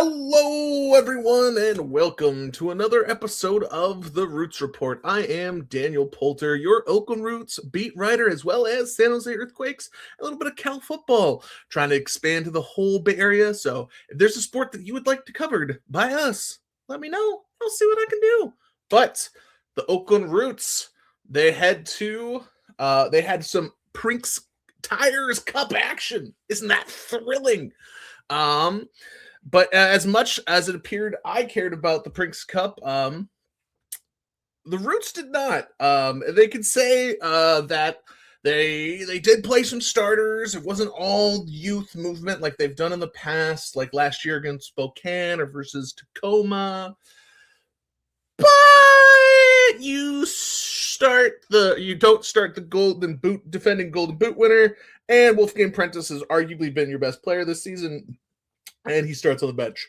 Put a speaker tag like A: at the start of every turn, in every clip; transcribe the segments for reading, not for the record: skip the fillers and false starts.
A: Hello, everyone, and welcome to another episode of the Roots Report. I am Daniel Poulter, your Oakland Roots beat writer, as well as San Jose Earthquakes, a little bit of Cal football, trying to expand to the whole Bay Area. So if there's a sport that you would like to covered by us, let me know. I'll see what I can do. But the Oakland Roots, they had some Prinx Tires Cup action. Isn't that thrilling? But as much as it appeared I cared about the Prinx Cup, the Roots did not. They could say that they did play some starters. It wasn't all youth movement like they've done in the past, like last year against Spokane or versus Tacoma. But you don't start the defending Golden Boot winner, and Wolfgang Prentice has arguably been your best player this season. And he starts on the bench.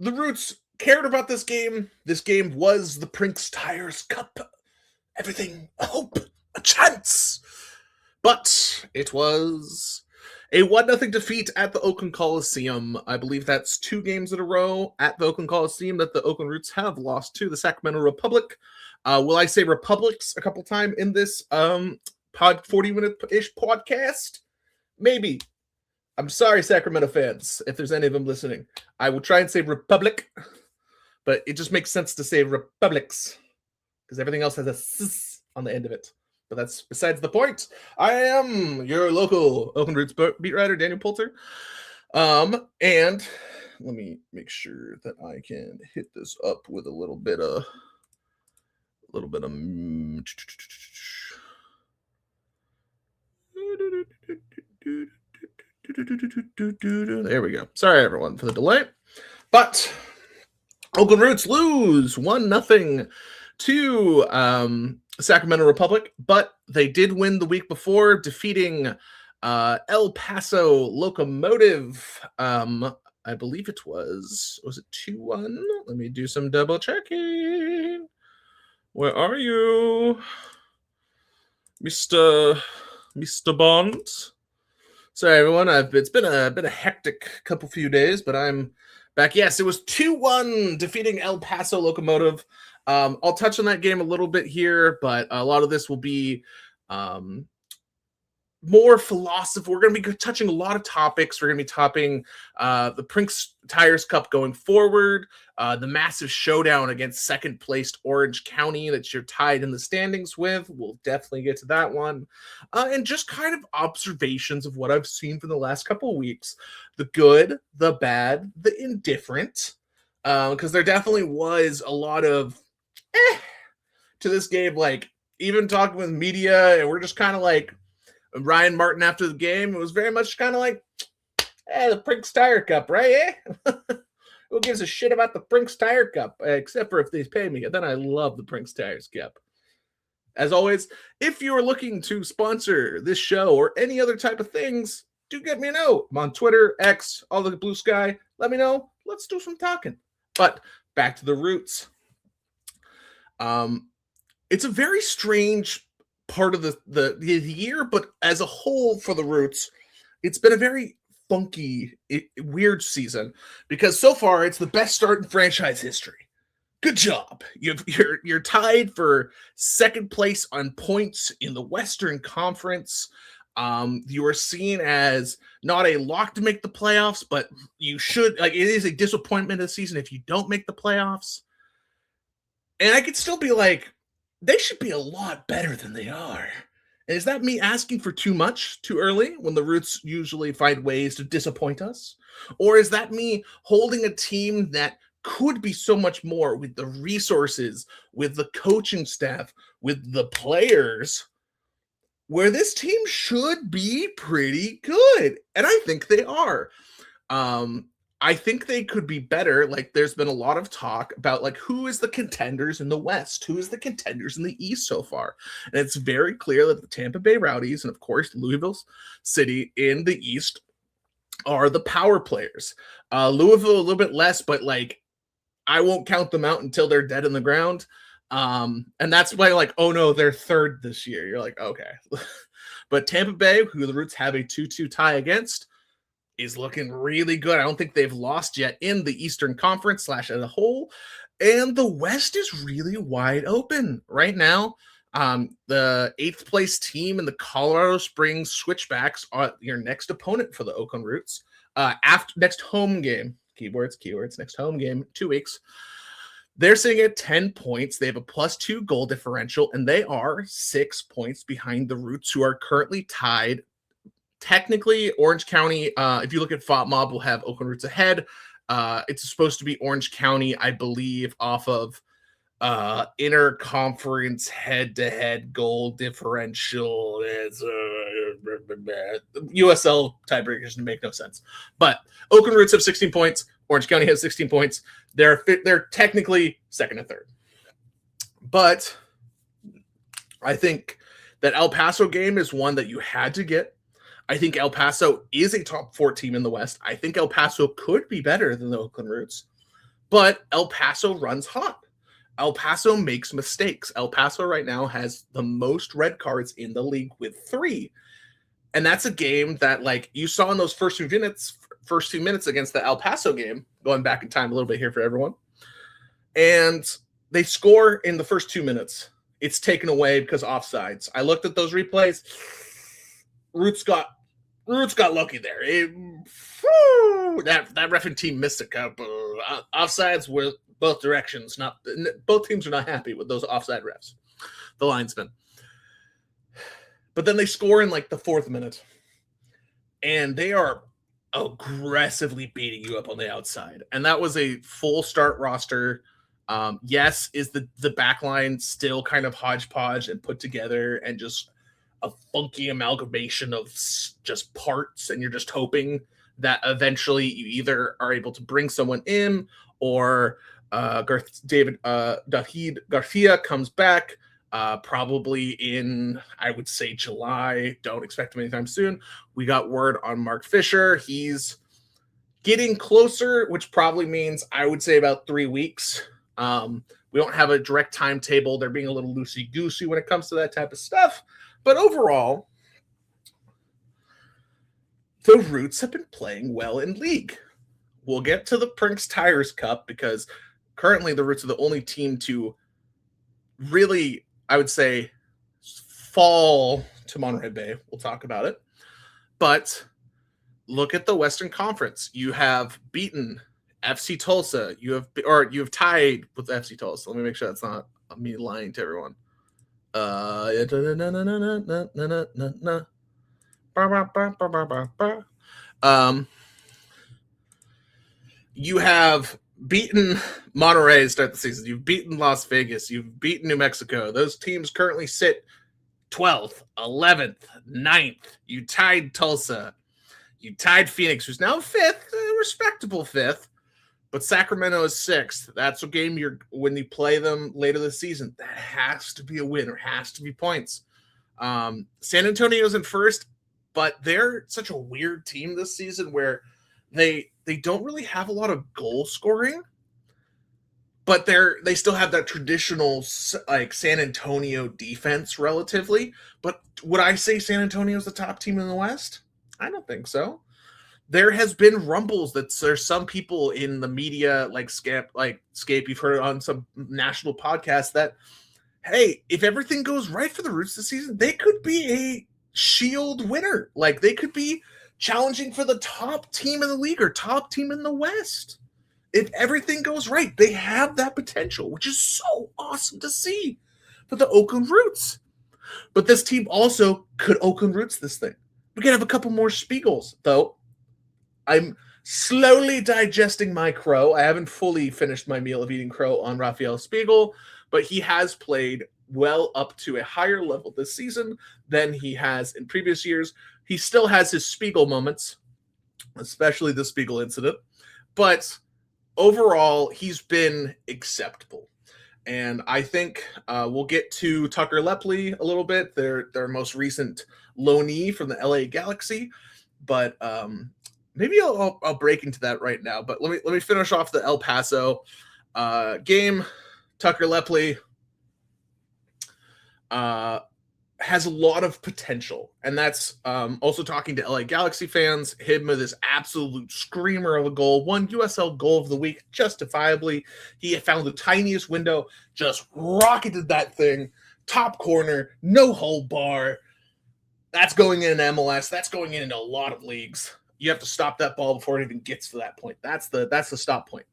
A: The Roots cared about this game. This game was the Prinx Tires Cup. Everything, a hope, a chance. But it was a 1-0 defeat at the Oakland Coliseum. I believe that's 2 games in a row at the Oakland Coliseum that the Oakland Roots have lost to the Sacramento Republic. Will I say Republics a couple times in this 40-minute-ish podcast? Maybe. I'm sorry, Sacramento fans, if there's any of them listening. I will try and say Republic, but it just makes sense to say Republics because everything else has a s on the end of it. But that's besides the point. I am your local Oakland Roots beat writer, Daniel Poulter. And let me make sure that I can hit this up with a little bit of there we go. Sorry, everyone, for the delay. But Oakland Roots lose 1-0 to Sacramento Republic, but they did win the week before, defeating El Paso Locomotive. I believe it was it 2-1? Let me do some double checking. Where are you, Mr. Bond? Sorry, everyone. It's been a hectic few days, but I'm back. Yes, it was 2-1 defeating El Paso Locomotive. I'll touch on that game a little bit here, but a lot of this will be more philosophy. We're going to be touching a lot of topics. We're going to be topping the Prinx Tires Cup going forward, the massive showdown against second-placed Orange County that you're tied in the standings with. We'll definitely get to that one. And just kind of observations of what I've seen for the last couple of weeks. The good, the bad, the indifferent. Because there definitely was a lot of to this game. Like, even talking with media, and we're just kind of like, Ryan Martin after the game, it was very much kind of like, the Prinx Tire Cup, right? Who gives a shit about the Prinx Tire Cup? Except for if they pay me. And then I love the Prinx Tires Cup. As always, if you're looking to sponsor this show or any other type of things, do get me a note. I'm on Twitter, X, all the blue sky. Let me know. Let's do some talking. But back to the Roots. It's a very strange part of the year, but as a whole for the Roots, it's been a very funky, weird season because so far it's the best start in franchise history. Good job. You're tied for second place on points in the Western Conference. You are seen as not a lock to make the playoffs, but you should, it is a disappointment this season if you don't make the playoffs. And I could still be like, they should be a lot better than they are. And is that me asking for too much too early when the Roots usually find ways to disappoint us? Or is that me holding a team that could be so much more with the resources, with the coaching staff, with the players, where this team should be pretty good? And I think they are. I think they could be better. Like, there's been a lot of talk about, like, who is the contenders in the West? Who is the contenders in the East so far? And it's very clear that the Tampa Bay Rowdies and, of course, Louisville City in the East are the power players. Louisville a little bit less, but, like, I won't count them out until they're dead in the ground. And that's why, like, oh, no, they're third this year. You're like, okay. But Tampa Bay, who the Roots have a 2-2 tie against, is looking really good. I don't think they've lost yet in the Eastern Conference / as a whole. And the West is really wide open right now. The 8th place team in the Colorado Springs Switchbacks are your next opponent for the Oakland Roots. After next home game, keywords, next home game, 2 weeks. They're sitting at 10 points. They have a +2 goal differential, and they are 6 points behind the Roots, who are currently tied. Technically, Orange County, if you look at FOTMob, will have Oakland Roots ahead. It's supposed to be Orange County, I believe, off of interconference head-to-head goal differential. It's USL tiebreakers make no sense. But Oakland Roots have 16 points. Orange County has 16 points. They're technically second and third. But I think that El Paso game is one that you had to get. I think El Paso is a top 4 team in the West. I think El Paso could be better than the Oakland Roots, but El Paso runs hot. El Paso makes mistakes. El Paso right now has the most red cards in the league with 3. And that's a game that, like, you saw in those first 2 minutes against the El Paso game, going back in time a little bit here for everyone. And they score in the first 2 minutes. It's taken away because offsides. I looked at those replays. Roots got lucky there. That reffing team missed a couple. Offsides were both directions. Both teams are not happy with those offside refs, the linesmen. But then they score in like the 4th minute, and they are aggressively beating you up on the outside. And that was a full start roster. Yes, is the back line still kind of hodgepodge and put together and just a funky amalgamation of just parts, and you're just hoping that eventually you either are able to bring someone in or David Garcia comes back probably in, I would say, July. Don't expect him anytime soon. We got word on Mark Fisher. He's getting closer, which probably means I would say about 3 weeks. We don't have a direct timetable. They're being a little loosey-goosey when it comes to that type of stuff. But overall, the Roots have been playing well in league. We'll get to the Prinx Tires Cup because currently the Roots are the only team to really, I would say, fall to Monterey Bay. We'll talk about it. But look at the Western Conference. You have beaten FC Tulsa. You have tied with FC Tulsa. Let me make sure that's not me lying to everyone. You have beaten Monterey to start the season. You've beaten Las Vegas. You've beaten New Mexico. Those teams currently sit 12th, 11th, 9th. You tied Tulsa. You tied Phoenix, who's now 5th, a respectable 5th. But Sacramento is 6th. That's a game when you play them later this season. That has to be a win or has to be points. San Antonio's in 1st, but they're such a weird team this season where they don't really have a lot of goal scoring, but they still have that traditional like San Antonio defense relatively. But would I say San Antonio is the top team in the West? I don't think so. There has been rumbles that there's some people in the media like Scape, you've heard on some national podcast that, hey, if everything goes right for the Roots this season, they could be a Shield winner. Like they could be challenging for the top team in the league or top team in the West. If everything goes right, they have that potential, which is so awesome to see for the Oakland Roots. But this team also could Oakland Roots this thing. We can have a couple more Spiegels, though. I'm slowly digesting my crow. I haven't fully finished my meal of eating crow on Rafael Spiegel, but he has played well up to a higher level this season than he has in previous years. He still has his Spiegel moments, especially the Spiegel incident, but overall, he's been acceptable. And I think we'll get to Tucker Lepley a little bit, their most recent loanee from the LA Galaxy, but maybe I'll break into that right now. But let me finish off the El Paso game. Tucker Lepley has a lot of potential. And that's also talking to LA Galaxy fans, him with this absolute screamer of a goal, won USL goal of the week justifiably. He found the tiniest window, just rocketed that thing, top corner, no hold bar. That's going in MLS. That's going in a lot of leagues. You have to stop that ball before it even gets to that point. That's the stop point.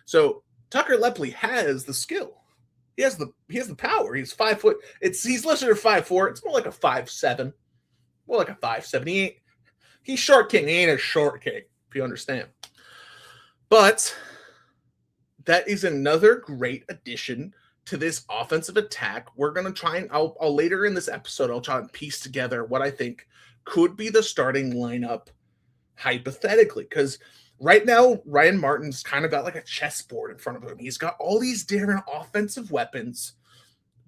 A: So Tucker Lepley has the skill. He has the power. He's 5 foot. He's listed at 5'4". It's more like a 5'7", more like a 5'7". He's short king. He ain't a short king, if you understand. But that is another great addition to this offensive attack. We're gonna try and I'll later in this episode I'll try and piece together what I think could be the starting lineup hypothetically, because right now, Ryan Martin's kind of got like a chessboard in front of him. He's got all these different offensive weapons,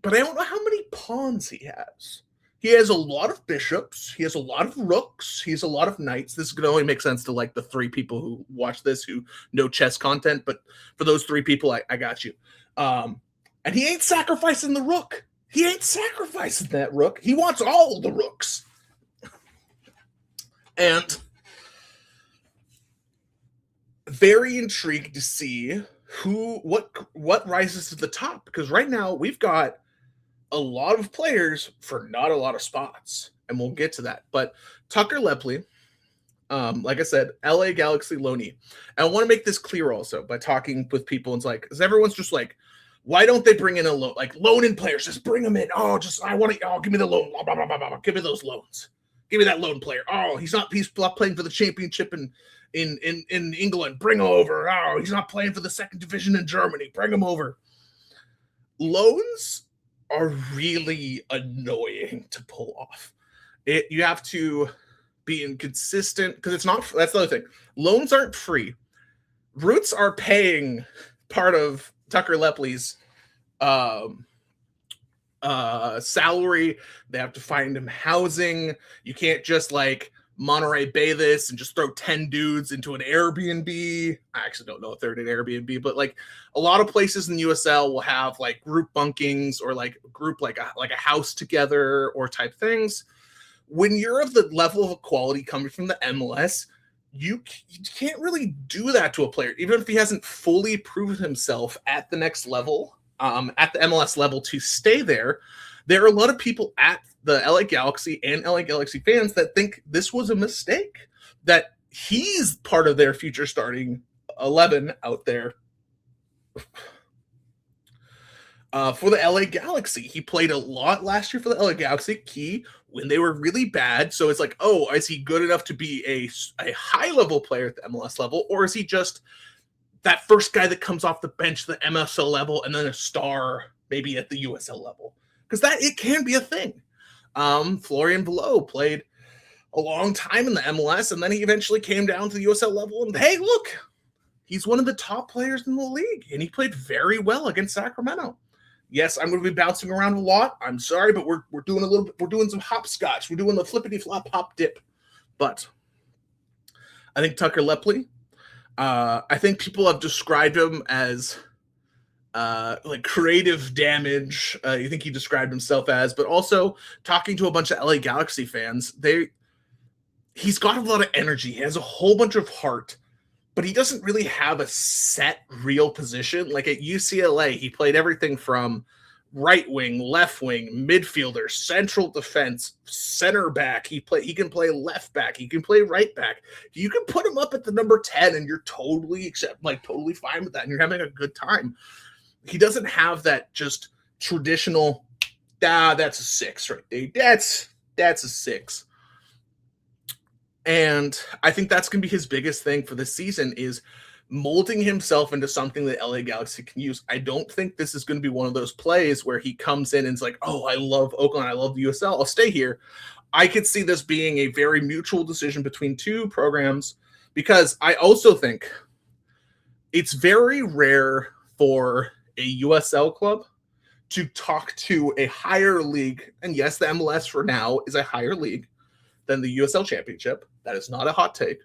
A: but I don't know how many pawns he has. He has a lot of bishops. He has a lot of rooks. He has a lot of knights. This could only make sense to like the 3 people who watch this who know chess content, but for those 3 people, I got you. And he ain't sacrificing the rook. He ain't sacrificing that rook. He wants all the rooks. And very intrigued to see what rises to the top, because right now we've got a lot of players for not a lot of spots, and we'll get to that. But Tucker Lepley, like I said, LA Galaxy loanee. And I want to make this clear also by talking with people. And it's like, because everyone's just like, why don't they bring in a loan? Like loan-in players, just bring them in. Give me the loan. Blah, blah, blah, blah, blah. Give me those loans. Give me that loan player. Oh, he's not playing for the championship in England. Bring him over. Oh, he's not playing for the 2nd division in Germany. Bring him over. Loans are really annoying to pull off. You have to be inconsistent because it's not. That's the other thing. Loans aren't free. Roots are paying part of Tucker Lepley's salary. They have to find him housing. You can't just like Monterey Bay this and just throw 10 dudes into an Airbnb. I actually don't know if they're in an Airbnb, but like a lot of places in the USL will have like group bunkings or like group like a house together or type things. When you're of the level of quality coming from the MLS, you can't really do that to a player, even if he hasn't fully proven himself at the next level, at the MLS level to stay there. There are a lot of people at the LA Galaxy and LA Galaxy fans that think this was a mistake, that he's part of their future starting 11 out there. For the LA Galaxy, he played a lot last year for the LA Galaxy when they were really bad. So it's like, oh, is he good enough to be a high-level player at the MLS level, or is he just that first guy that comes off the bench, the MSL level, and then a star maybe at the USL level? Because it can be a thing. Florian Below played a long time in the MLS, and then he eventually came down to the USL level, and hey, look, he's one of the top players in the league, and he played very well against Sacramento. Yes, I'm going to be bouncing around a lot. I'm sorry, but we're doing a little bit. We're doing some hopscotch. We're doing the flippity flop hop dip. But I think Tucker Lepley. I think people have described him as like creative damage. You think he described himself as, but also talking to a bunch of LA Galaxy fans, he's got a lot of energy. He has a whole bunch of heart. But he doesn't really have a set real position. Like at UCLA, he played everything from right wing, left wing, midfielder, central defense, center back. He can play left back. He can play right back. You can put him up at the number 10 and you're totally fine with that. And you're having a good time. He doesn't have that just traditional, that's a 6 right there. That's a 6. And I think that's going to be his biggest thing for this season is molding himself into something that LA Galaxy can use. I don't think this is going to be one of those plays where he comes in and is like, oh, I love Oakland. I love the USL. I'll stay here. I could see this being a very mutual decision between 2 programs, because I also think it's very rare for a USL club to talk to a higher league. And yes, the MLS for now is a higher league than the USL Championship. That is not a hot take.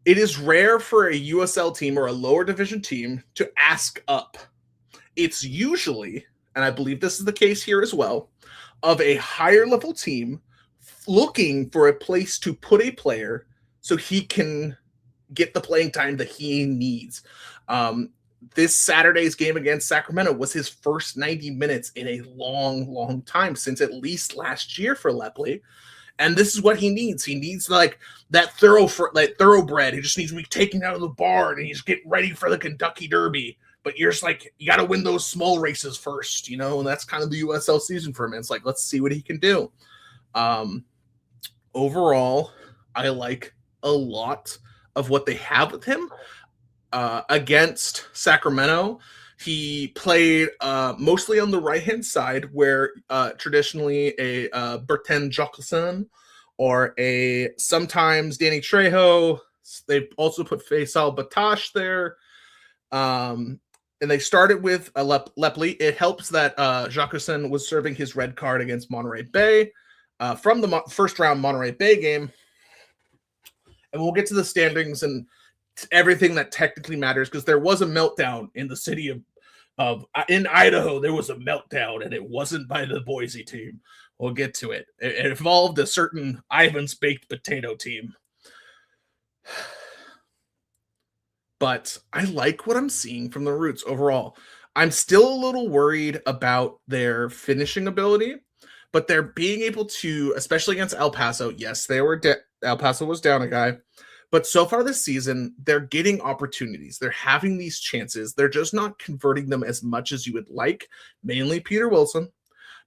A: It is rare for a USL team or a lower division team to ask up. It's usually, and I believe this is the case here as well, of a higher level team looking for a place to put a player so he can get the playing time that he needs. This Saturday's game against Sacramento was his first 90 minutes in a long, long time, since at least last year for Lepli. And this is what he needs. He needs like that thoroughbred. He just needs to be taken out of the barn and he's getting ready for the Kentucky Derby. But you're just like, you got to win those small races first, you know, and that's kind of the USL season for him. It's like, let's see what he can do. Overall, I like a lot of what they have with him. Against Sacramento, he played mostly on the right-hand side, where traditionally a Bertrand Jacqueline or a sometimes Danny Trejo. They also put Faisal Batash there. And they started with Lepli. It helps that Jacqueline was serving his red card against Monterey Bay from the first round Monterey Bay game. And we'll get to the standings and everything that technically matters, because there was a meltdown in the city of in Idaho. There was a meltdown, and it wasn't by the Boise team. We'll get to it. It involved a certain Ivan's baked potato team. But I like what I'm seeing from the Roots overall. I'm still a little worried about their finishing ability, but they're being able to, especially against El Paso. Yes, El Paso was down a guy, but so far this season, they're getting opportunities. They're having these chances. They're just not converting them as much as you would like, mainly Peter Wilson.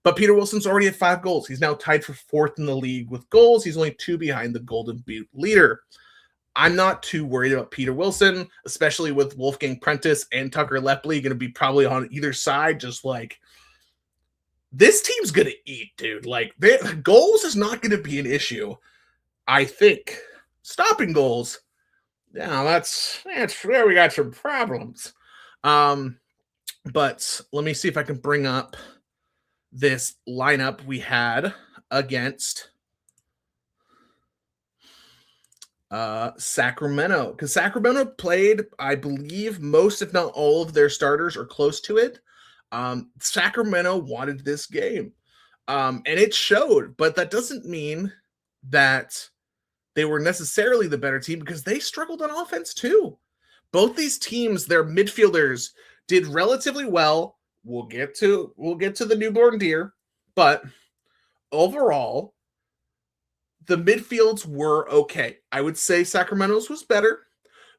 A: But Peter Wilson's already at 5 goals. He's now tied for 4th in the league with goals. He's only 2 behind the Golden Boot leader. I'm not too worried about Peter Wilson, especially with Wolfgang Prentice and Tucker Lepli going to be probably on either side. Just like, this team's going to eat, dude. Like, goals is not going to be an issue. I think stopping goals, yeah, that's where we got some problems. But let me see if I can bring up this lineup we had against Sacramento, because Sacramento played, I believe, most, if not all, of their starters or close to it. Sacramento wanted this game, and it showed, but that doesn't mean that they were necessarily the better team, because they struggled on offense too. Both these teams, their midfielders did relatively well. We'll get to the newborn deer, but overall, the midfields were okay. I would say Sacramento's was better,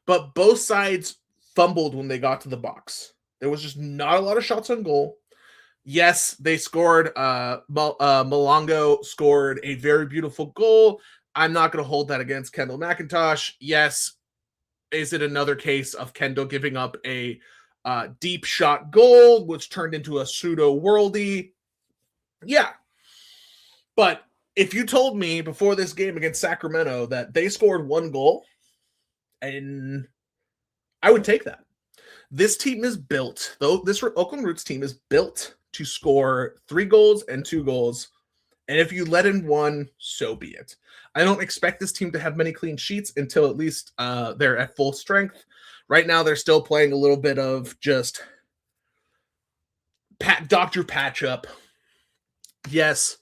A: but both sides fumbled when they got to the box. There was just not a lot of shots on goal. Yes, they scored. Malongo scored a very beautiful goal. I'm not going to hold that against Kendall McIntosh. Yes, is it another case of Kendall giving up a deep shot goal, which turned into a pseudo worldie? Yeah. But if you told me before this game against Sacramento that they scored 1 goal, and I would take that. This team is built, though, this Oakland Roots team is built to score 3 goals and 2 goals. And if you let in 1, so be it. I don't expect this team to have many clean sheets until at least they're at full strength. Right now, they're still playing a little bit of just Dr. Patch Up. Yes,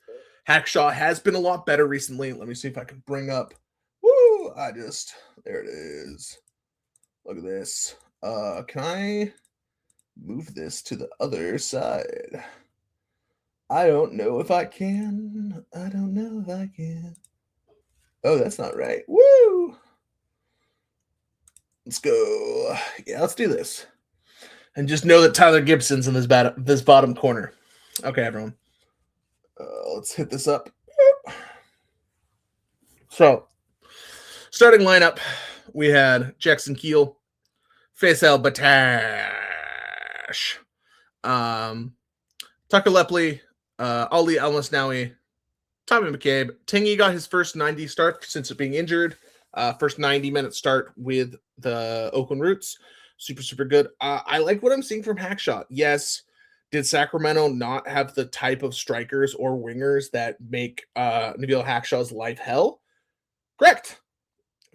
A: Hackshaw has been a lot better recently. Let me see if I can bring up. Woo! There it is. Look at this. Can I move this to the other side? I don't know if I can. I don't know if I can. Oh, that's not right. Woo! Let's go. Yeah, let's do this. And just know that Tyler Gibson's in this bottom corner. Okay, everyone. Let's hit this up. So, starting lineup, we had Jackson Keel, Faisal Batash, Tucker Lepli, Ali Al-Masnawi, Tommy McCabe. Tingy got his first 90 start since being injured. First 90-minute start with the Oakland Roots. Super, super good. I like what I'm seeing from Hackshot. Yes, did Sacramento not have the type of strikers or wingers that make Nabil Hackshaw's life hell? Correct.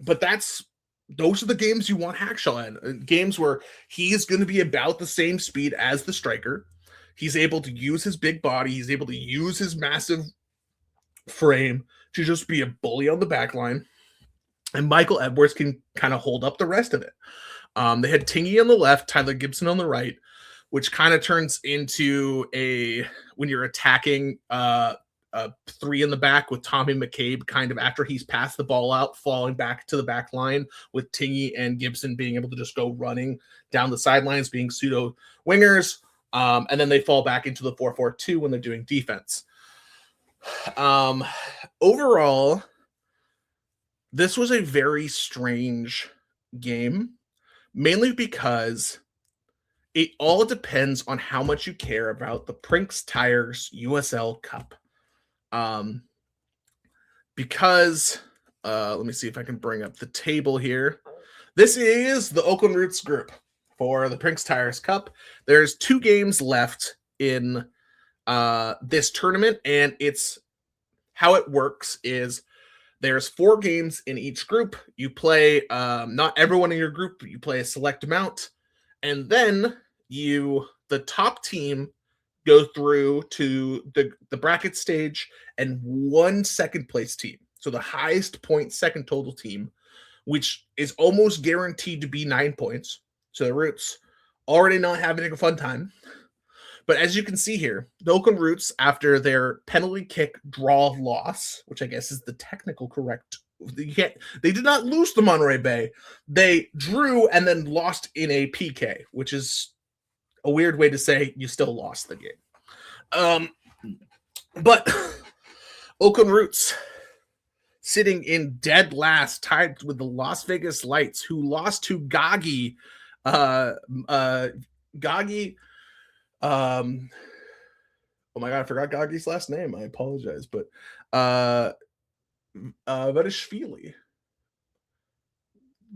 A: But those are the games you want Hackshaw in. Games where he's going to be about the same speed as the striker. He's able to use his big body. He's able to use his massive frame to just be a bully on the back line. And Michael Edwards can kind of hold up the rest of it. They had Tingy on the left, Tyler Gibson on the right, which kind of turns into when you're attacking a three in the back with Tommy McCabe, kind of after he's passed the ball out, falling back to the back line with Tingy and Gibson being able to just go running down the sidelines, being pseudo wingers. And then they fall back into the 4-4-2 when they're doing defense. Overall, this was a very strange game, mainly because it all depends on how much you care about the Prinx Tires USL Cup. Because let me see if I can bring up the table here. This is the Oakland Roots group for the Prinx Tires Cup. There's 2 games left in this tournament, and it's how it works is there's 4 games in each group. You play not everyone in your group, but you play a select amount, and then the top team go through to the bracket stage and 1 second place team. So the highest point second total team, which is almost guaranteed to be 9 points. So the Roots already not having a fun time. But as you can see here, the Oakland Roots, after their penalty kick draw loss, which I guess is the technical correct, they did not lose to Monterey Bay. They drew and then lost in a PK, which is a weird way to say you still lost the game. But Oakland Roots sitting in dead last, tied with the Las Vegas Lights, who lost to Gagi. Gagi. Oh my god, I forgot Gagi's last name. I apologize, but Varishvili.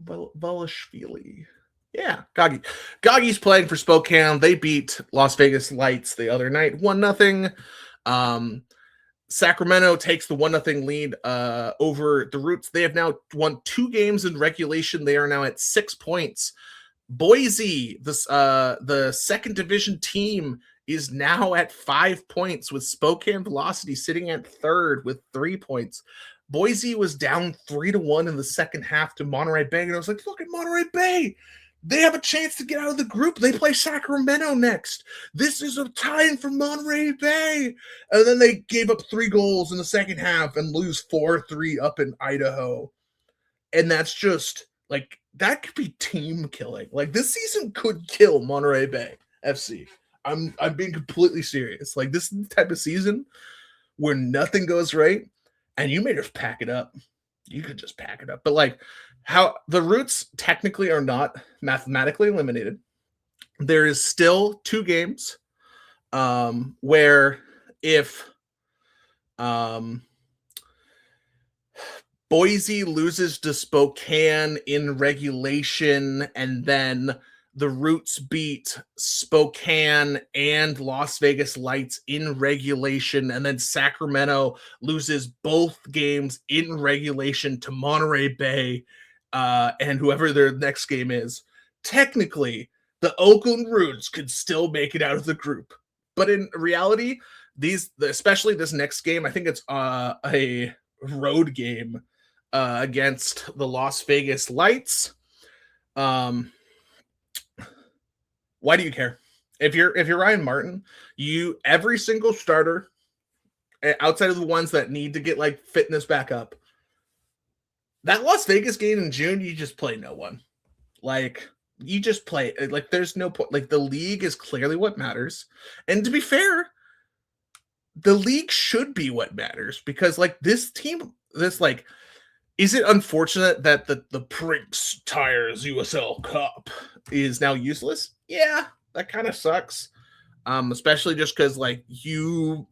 A: Valishvili. Yeah, Gagi. Gagi's playing for Spokane. They beat Las Vegas Lights the other night, 1-0. Sacramento takes the 1-0 lead over the Roots. They have now won 2 games in regulation. They are now at 6 points. Boise, the second division team, is now at 5 points, with Spokane Velocity sitting at third with 3 points. Boise was down 3-1 in the second half to Monterey Bay, and I was like, look at Monterey Bay. They have a chance to get out of the group. They play Sacramento next. This is a time for Monterey Bay. And then they gave up 3 goals in the second half and lose 4-3 up in Idaho. And that's just, like, that could be team killing. Like, this season could kill Monterey Bay FC. I'm being completely serious. Like, this is the type of season where nothing goes right, and you may just pack it up. You could just pack it up. But, like, how the Roots technically are not mathematically eliminated. There is still 2 games where if Boise loses to Spokane in regulation, and then the Roots beat Spokane and Las Vegas Lights in regulation, and then Sacramento loses both games in regulation to Monterey Bay and whoever their next game is, technically the Oakland Roots could still make it out of the group. But in reality, especially this next game, I think it's a road game against the Las Vegas Lights. Why do you care? If you're Ryan Martin, every single starter outside of the ones that need to get like fitness back up, that Las Vegas game in June, you just play no one. Like, you just play, like, there's no point. Like, the league is clearly what matters. And to be fair, the league should be what matters, because like this team, is it unfortunate that the Prinx Tires USL Cup is now useless? Yeah, that kind of sucks. Especially just because like you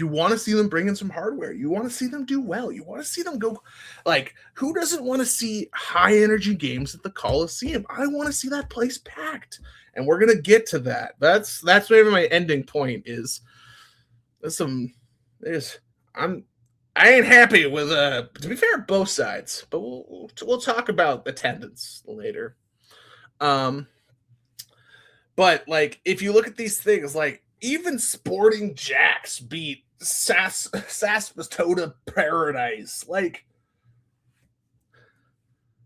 A: want to see them bring in some hardware. You want to see them do well. You want to see them go. Like, who doesn't want to see high energy games at the Coliseum? I want to see that place packed, and we're gonna get to that. That's maybe my ending point is. I ain't happy with to be fair, both sides, but we'll talk about attendance later. But like, if you look at these things, like, Even Sporting Jacks beat Saspatota Paradise. Like,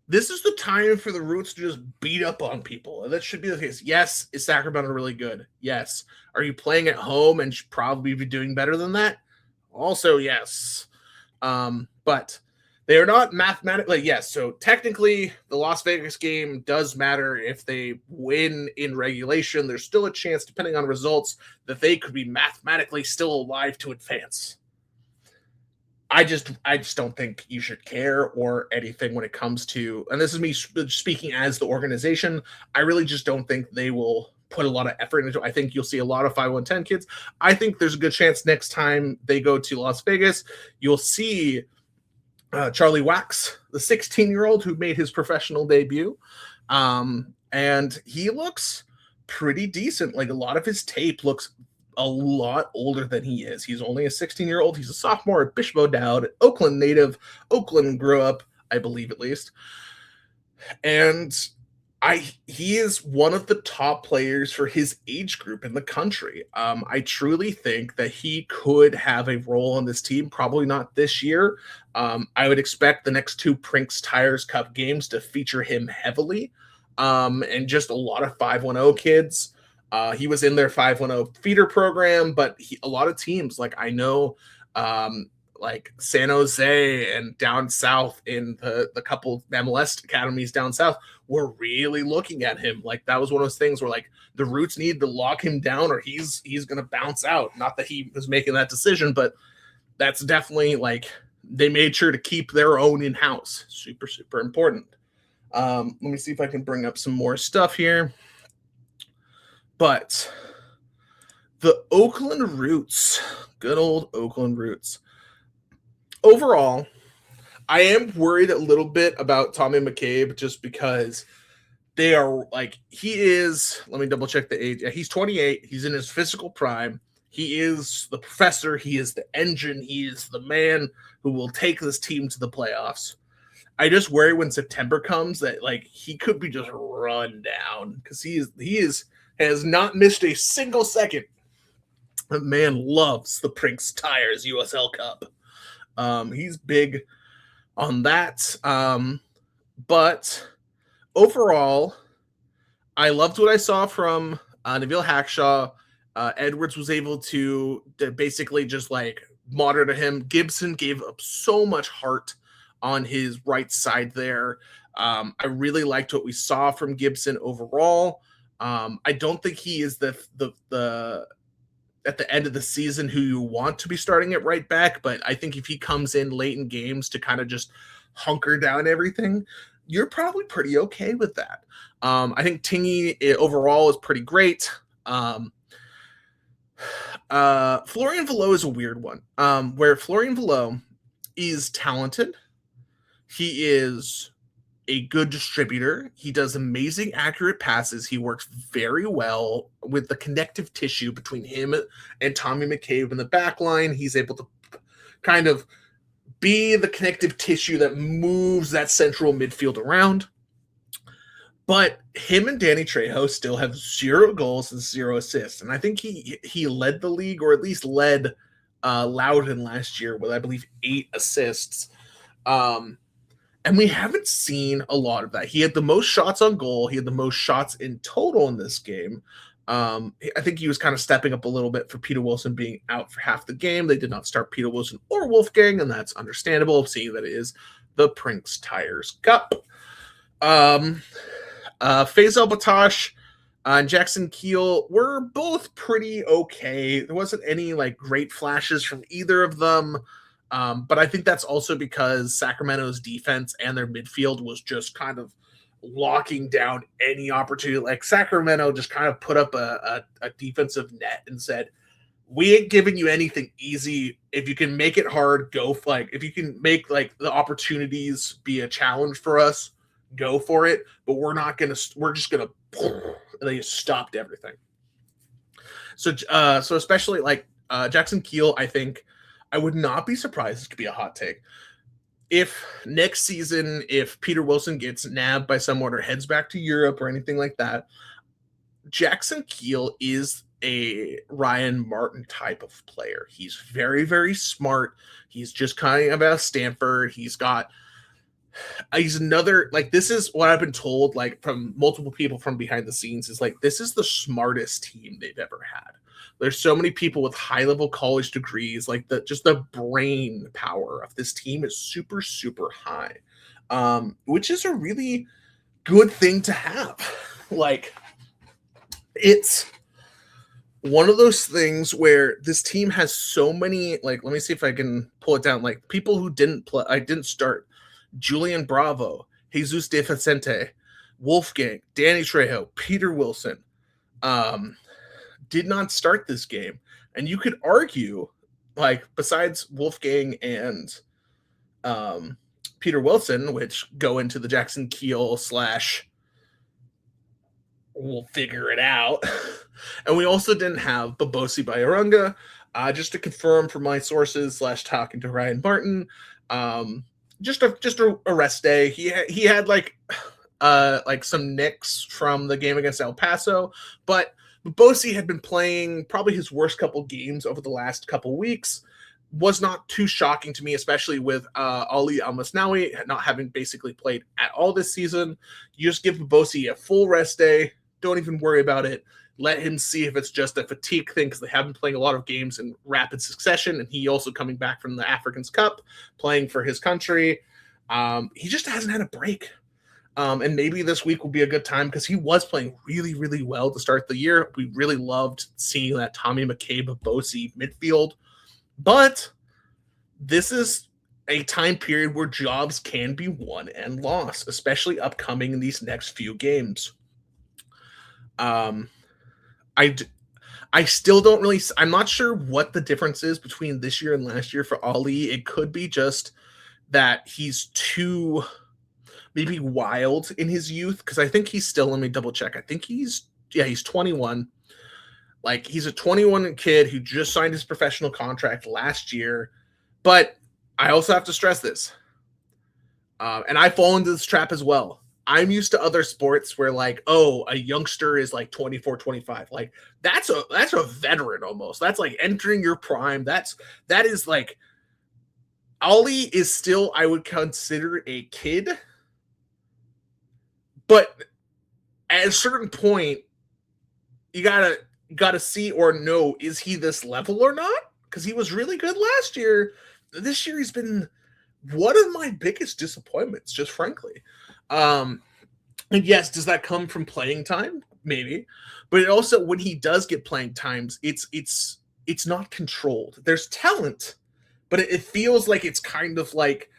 A: this is the time for the Roots to just beat up on people. And that should be the case. Yes, is Sacramento really good? Yes. Are you playing at home and should probably be doing better than that? Also, yes. But they are not mathematically, yes. So technically, the Las Vegas game does matter. If they win in regulation, there's still a chance, depending on results, that they could be mathematically still alive to advance. I just don't think you should care or anything when it comes to, and this is me speaking as the organization. I really just don't think they will put a lot of effort into it. I think you'll see a lot of 5-1-10 kids. I think there's a good chance next time they go to Las Vegas, you'll see Charlie Wax, the 16-year-old who made his professional debut. And he looks pretty decent. Like, a lot of his tape looks a lot older than he is. He's only a 16-year-old. He's a sophomore at Bishop O'Dowd, Oakland native. Oakland grew up, I believe, at least. And he is one of the top players for his age group in the country. I truly think that he could have a role on this team. Probably not this year. I would expect the next 2 Prinx Tires Cup games to feature him heavily, and just a lot of 5-1-0 kids. He was in their 5-1-0 feeder program, but a lot of teams, like I know, like San Jose and down south in the couple MLS academies down south were really looking at him. Like, that was one of those things where, like, the Roots need to lock him down or he's going to bounce out. Not that he was making that decision, but that's definitely, like, they made sure to keep their own in-house. Super, super important. Let me see if I can bring up some more stuff here. But the Oakland Roots, good old Oakland Roots. Overall, I am worried a little bit about Tommy McCabe just because they are, like, he is, let me double check the age. He's 28. He's in his physical prime. He is the professor. He is the engine. He is the man who will take this team to the playoffs. I just worry when September comes that, like, he could be just run down because he has not missed a single second. The man loves the Prinx Tires USL Cup. He's big on that. But overall, I loved what I saw from Nabil Hackshaw. Edwards was able to basically just, like, monitor him. Gibson gave up so much heart on his right side there. I really liked what we saw from Gibson overall. I don't think he is the at the end of the season who you want to be starting at right back, but I think if he comes in late in games to kind of just hunker down everything, you're probably pretty okay with that. I think Tingy overall is pretty great. Florian Velo is a weird one, where Florian Velo is talented. He is a good distributor. He does amazing, accurate passes. He works very well with the connective tissue between him and Tommy McCabe in the back line. He's able to kind of be the connective tissue that moves that central midfield around. But him and Danny Trejo still have 0 goals and 0 assists. And I think he led the league, or at least led Loudon last year with, I believe, 8 assists. And we haven't seen a lot of that. He had the most shots on goal. He had the most shots in total in this game. I think he was kind of stepping up a little bit for Peter Wilson being out for half the game. They did not start Peter Wilson or Wolfgang, and that's understandable, seeing that it is the Prinx Tires Cup. Faisal Batash and Jackson Keel were both pretty okay. There wasn't any, like, great flashes from either of them. But I think that's also because Sacramento's defense and their midfield was just kind of locking down any opportunity. Like, Sacramento just kind of put up a defensive net and said, we ain't giving you anything easy. If you can make it hard, go. Like, if you can make, like, the opportunities be a challenge for us, go for it. But we're just gonna. And they just stopped everything. So especially, like, Jackson Keel, I think. I would not be surprised. This could be a hot take. If next season, if Peter Wilson gets nabbed by someone or heads back to Europe or anything like that, Jackson Keel is a Ryan Martin type of player. He's very, very smart. He's just kind of out of Stanford. He's another, like, this is what I've been told, like, from multiple people from behind the scenes, is like, this is the smartest team they've ever had. There's so many people with high level college degrees, like the brain power of this team is super, super high, which is a really good thing to have. Like, it's one of those things where this team has so many, like, let me see if I can pull it down. Like, people who didn't play, I didn't start: Julian Bravo, Jesus De Vicente, Wolfgang, Danny Trejo, Peter Wilson, did not start this game. And you could argue, like, besides Wolfgang and Peter Wilson, which go into the Jackson Keel / we'll figure it out. And we also didn't have Babosi Bayarunga, just to confirm from my sources / talking to Ryan Martin. Just a rest day. He had like some nicks from the game against El Paso, but Babosi had been playing probably his worst couple games over the last couple weeks. Was not too shocking to me, especially with Ali Almasnawi not having basically played at all this season. You just give Babosi a full rest day. Don't even worry about it. Let him see if it's just a fatigue thing, because they have been playing a lot of games in rapid succession, and he also coming back from the Africans Cup, playing for his country. He just hasn't had a break. And maybe this week will be a good time, because he was playing really, really well to start the year. We really loved seeing that Tommy McCabe-Babosi midfield. But this is a time period where jobs can be won and lost, especially upcoming in these next few games. I still don't really, I'm not sure what the difference is between this year and last year for Ali. It could be just that he's too maybe wild in his youth, because I think he's still, let me double check. I think he's 21. Like, he's a 21 kid who just signed his professional contract last year. But I also have to stress this. And I fall into this trap as well. I'm used to other sports where, like, oh, a youngster is like 24, 25. Like, that's a veteran almost. That's like entering your prime. That is like, Ali is still, I would consider, a kid. But at a certain point, you gotta see or know, is he this level or not? Because he was really good last year. This year he's been one of my biggest disappointments, just frankly. And yes, does that come from playing time? Maybe. But it also, when he does get playing times, it's not controlled. There's talent, but it feels like it's kind of like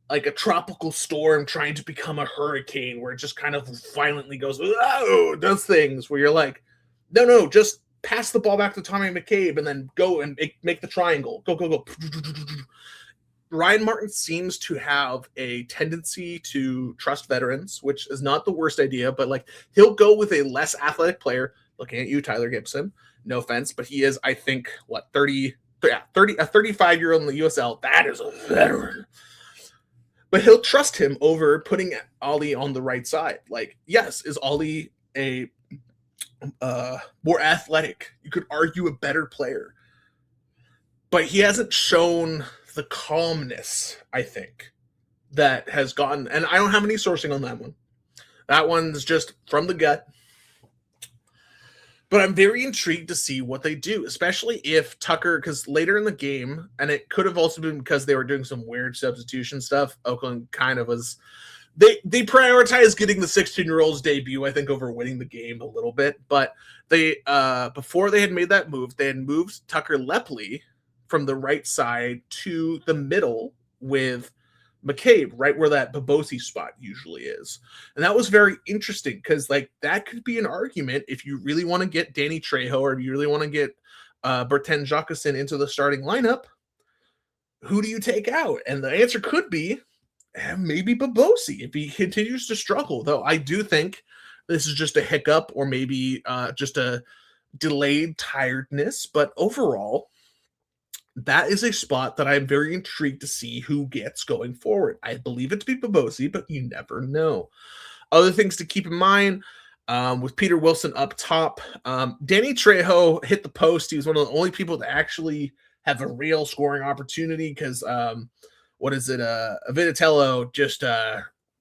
A: a tropical storm trying to become a hurricane, where it just kind of violently goes, oh, does things where you're like, no, just pass the ball back to Tommy McCabe and then go and make the triangle. Go. Ryan Martin seems to have a tendency to trust veterans, which is not the worst idea, but like, he'll go with a less athletic player. Looking at you, Tyler Gibson. No offense, but he is, I think, a 35-year-old in the USL. That is a veteran. But he'll trust him over putting Ali on the right side. Like, yes, is Ali a more athletic? You could argue a better player. But he hasn't shown the calmness, I think, that has gotten, and I don't have any sourcing on that one. That one's just from the gut. But I'm very intrigued to see what they do, especially if Tucker, because later in the game, and it could have also been because they were doing some weird substitution stuff, Oakland kind of was, they prioritized getting the 16-year-old's debut, I think, over winning the game a little bit. But they, before they had made that move, they had moved Tucker Lepley from the right side to the middle with McCabe, right where that Babosi spot usually is. And that was very interesting, because like, that could be an argument if you really want to get Danny Trejo, or if you really want to get Bertrand Jacquesin into the starting lineup. Who do you take out? And the answer could be maybe Babosi if he continues to struggle. Though I do think this is just a hiccup, or maybe just a delayed tiredness. But overall, that is a spot that I'm very intrigued to see who gets going forward. I believe it to be Babosi, but you never know. Other things to keep in mind, with Peter Wilson up top. Danny Trejo hit the post. He was one of the only people to actually have a real scoring opportunity because Vitatello just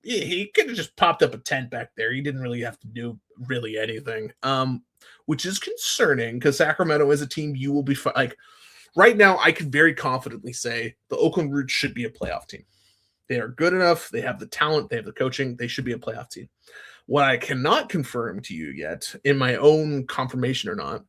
A: he could have just popped up a tent back there. He didn't really have to do really anything, which is concerning because Sacramento is a team you will be like right now. I could very confidently say the Oakland Roots should be a playoff team. They are good enough. They have the talent. They have the coaching. They should be a playoff team. What I cannot confirm to you yet, in my own confirmation or not,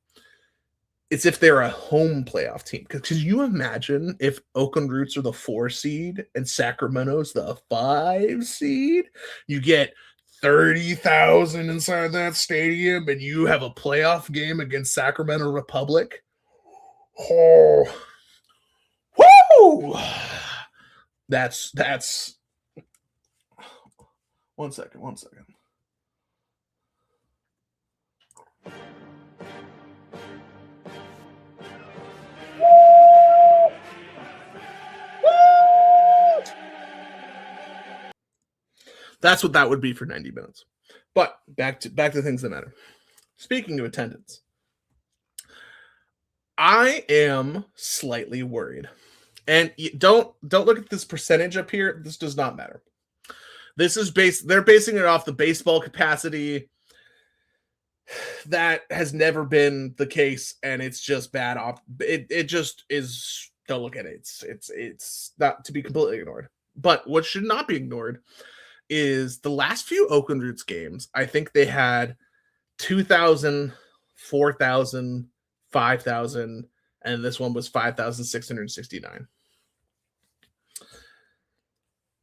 A: is if they're a home playoff team. Because could you imagine if Oakland Roots are the 4 seed and Sacramento's the 5 seed? You get 30,000 inside that stadium and you have a playoff game against Sacramento Republic. Oh, woo! That's one second. That's what that would be for 90 minutes. But back to things that matter. Speaking of attendance, I am slightly worried. And don't look at this percentage up here. This does not matter. This is they're basing it off the baseball capacity. That has never been the case, and it's just bad. It just is. Don't look at it. It's not to be completely ignored. But what should not be ignored is the last few Oakland Roots games. I think they had 2,000, 4,000, 5,000, and this one was 5,669.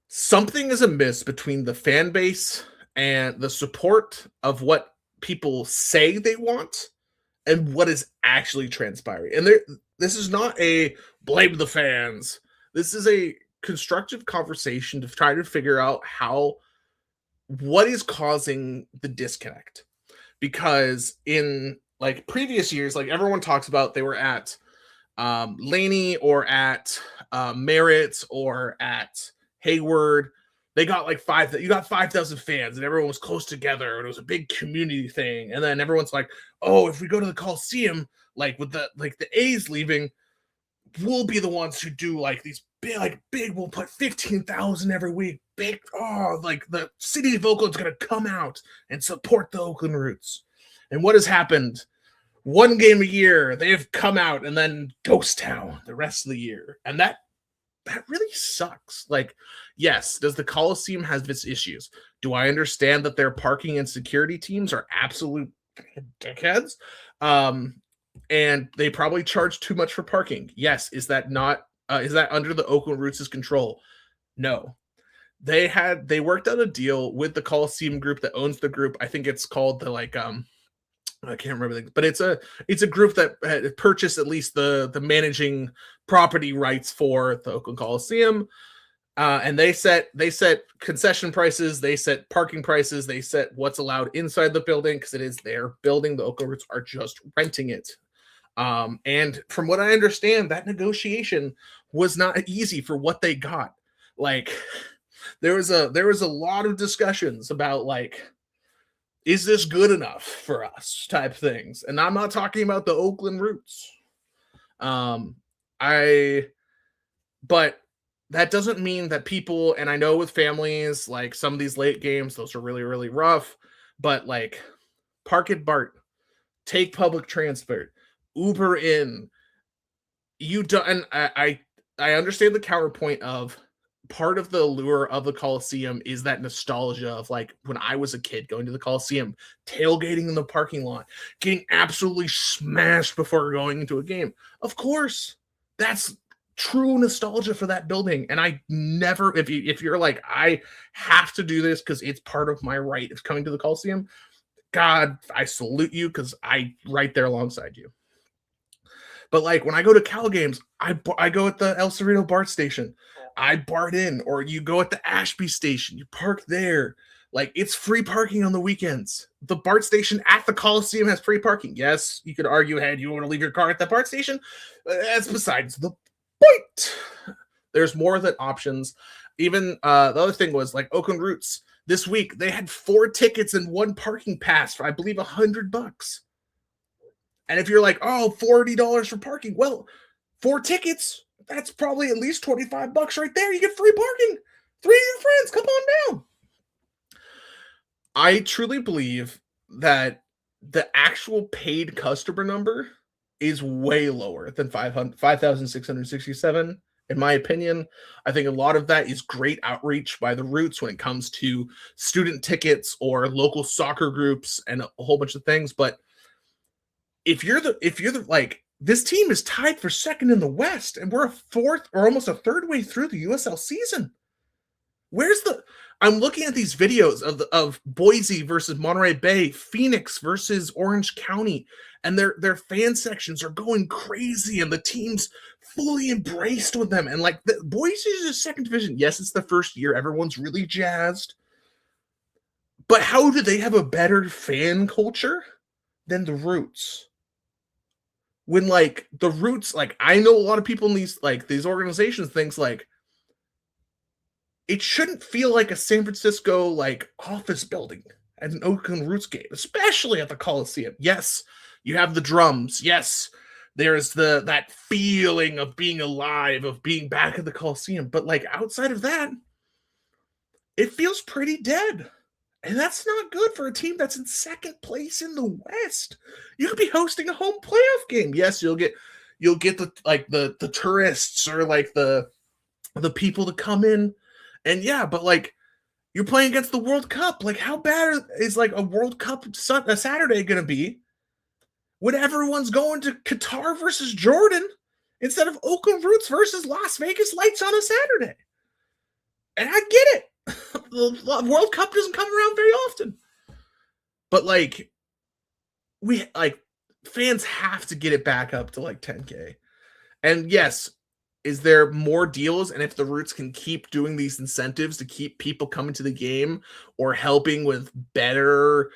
A: Something is amiss between the fan base and the support of what people say they want and what is actually transpiring. And this is not a blame the fans. This is a constructive conversation to try to figure out what is causing the disconnect. Because in like previous years, like everyone talks about, they were at Laney or at Merritt or at Hayward. They got like 5,000 fans and everyone was close together and it was a big community thing. And then everyone's like, oh, if we go to the Coliseum, like with the A's leaving, we'll be the ones who do like these big, we'll put 15,000 every week. Big, like the city of Oakland's going to come out and support the Oakland Roots. And what has happened? One game a year, they've come out and then ghost town the rest of the year. And that really sucks. Like, yes, does the Coliseum have its issues? Do I understand that their parking and security teams are absolute dickheads? And they probably charge too much for parking. Yes. Is that under the Oakland Roots' control? No. They worked out a deal with the Coliseum group that owns the group. I think it's called the I can't remember, but it's a group that had purchased at least the managing property rights for the Oakland Coliseum, and they set concession prices, they set parking prices, they set what's allowed inside the building because it is their building. The Oakland Roots are just renting it, and from what I understand, that negotiation was not easy for what they got. Like there was a lot of discussions about like, is this good enough for us type things? And I'm not talking about the Oakland Roots. But that doesn't mean that people, and I know with families, like some of these late games, those are really, really rough, but like park at BART, take public transport, Uber in, you don't, and I understand the counterpoint of, part of the allure of the Coliseum is that nostalgia of like when I was a kid going to the Coliseum, tailgating in the parking lot, getting absolutely smashed before going into a game. Of course, that's true nostalgia for that building. And I never, if you're like, I have to do this because it's part of my right of coming to the Coliseum, God, I salute you because I right there alongside you. But like when I go to Cal games, I go at the El Cerrito BART station. I BART in, or you go at the Ashby station, you park there. Like it's free parking on the weekends. The BART station at the Coliseum has free parking. Yes, you could argue, hey, do you want to leave your car at the BART station? That's besides the point. There's more than options. Even the other thing was like Oakland Roots, this week they had 4 tickets and 1 parking pass for, I believe, $100. And if you're like, oh, $40 for parking, well, 4 tickets, that's probably at least $25 right there. You get free parking. 3 of your friends, come on down. I truly believe that the actual paid customer number is way lower than 5,667. In my opinion, I think a lot of that is great outreach by the Roots when it comes to student tickets or local soccer groups and a whole bunch of things. But if you're the like, this team is tied for second in the West, and we're a fourth or almost a third way through the USL season. I'm looking at these videos of Boise versus Monterey Bay, Phoenix versus Orange County, and their fan sections are going crazy, and the team's fully embraced with them. And like, Boise is a second division. Yes, it's the first year. Everyone's really jazzed. But how do they have a better fan culture than the Roots? When like the Roots, like, I know a lot of people in these organizations thinks like, it shouldn't feel like a San Francisco like office building at an Oakland Roots game, especially at the Coliseum. Yes, you have the drums. Yes, there's that feeling of being alive, of being back at the Coliseum. But like, outside of that, it feels pretty dead. And that's not good for a team that's in second place in the West. You could be hosting a home playoff game. Yes, you'll get the tourists or like the people to come in. And yeah, but like, you're playing against the World Cup. Like, how bad is like a World Cup a Saturday going to be when everyone's going to Qatar versus Jordan instead of Oakland Roots versus Las Vegas Lights on a Saturday? And I get it. The World Cup doesn't come around very often. But like, fans have to get it back up to like 10K. And yes, is there more deals? And if the Roots can keep doing these incentives to keep people coming to the game or helping with better,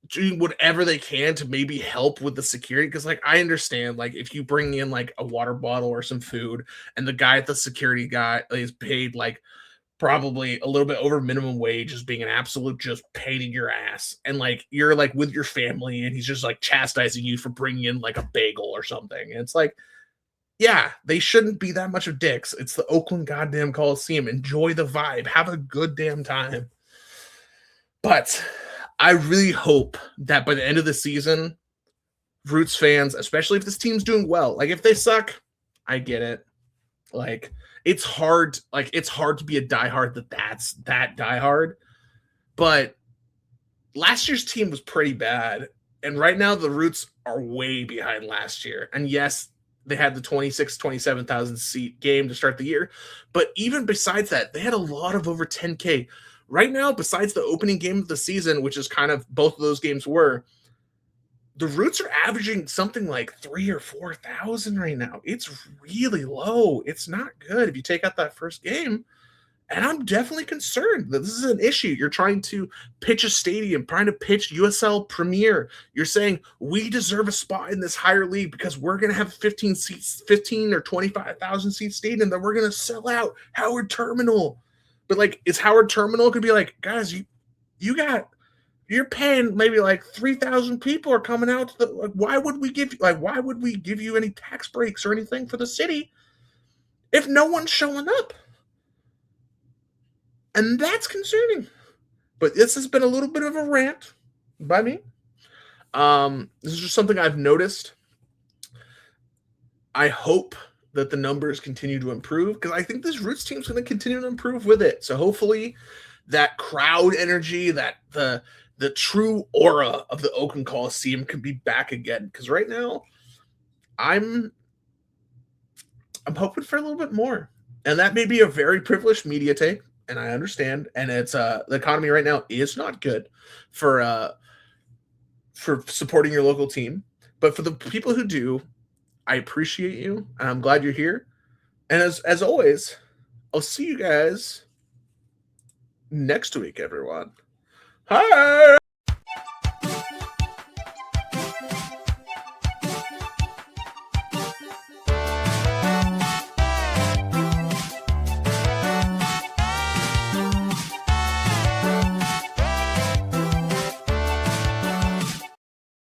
A: doing whatever they can to maybe help with the security. Because like, I understand, like, if you bring in like a water bottle or some food and the guy at the security guy is paid like probably a little bit over minimum wage, as being an absolute just pain in your ass, and like you're like with your family and he's just like chastising you for bringing in like a bagel or something, and it's like, yeah, they shouldn't be that much of dicks. It's the Oakland goddamn Coliseum. Enjoy the vibe. Have a good damn time. But I really hope that by the end of the season, Roots fans, especially if this team's doing well, like if they suck, I get it. Like, it's hard to be a diehard that's that diehard. But last year's team was pretty bad. And right now the Roots are way behind last year. And yes, they had the 27,000 seat game to start the year. But even besides that, they had a lot of over 10K. Right now, besides the opening game of the season, which is kind of both of those games were, the Roots are averaging something like 3,000 or 4,000 right now. It's really low. It's not good if you take out that first game. And I'm definitely concerned that this is an issue. You're trying to pitch a stadium, trying to pitch USL Premier. You're saying we deserve a spot in this higher league because we're going to have 15 or 25,000 seat stadium that we're going to sell out Howard Terminal. But like, is Howard Terminal could be like, guys, you're paying maybe like 3,000 people are coming out to like, why would we give you any tax breaks or anything for the city if no one's showing up? And that's concerning. But this has been a little bit of a rant by me. This is just something I've noticed. I hope that the numbers continue to improve because I think this Roots team is going to continue to improve with it. So hopefully that crowd energy, that the true aura of the Oakland Coliseum can be back again. Because right now, I'm hoping for a little bit more. And that may be a very privileged media take, and I understand. And it's the economy right now is not good for supporting your local team. But for the people who do, I appreciate you, and I'm glad you're here. And as always, I'll see you guys next week, everyone. Hi.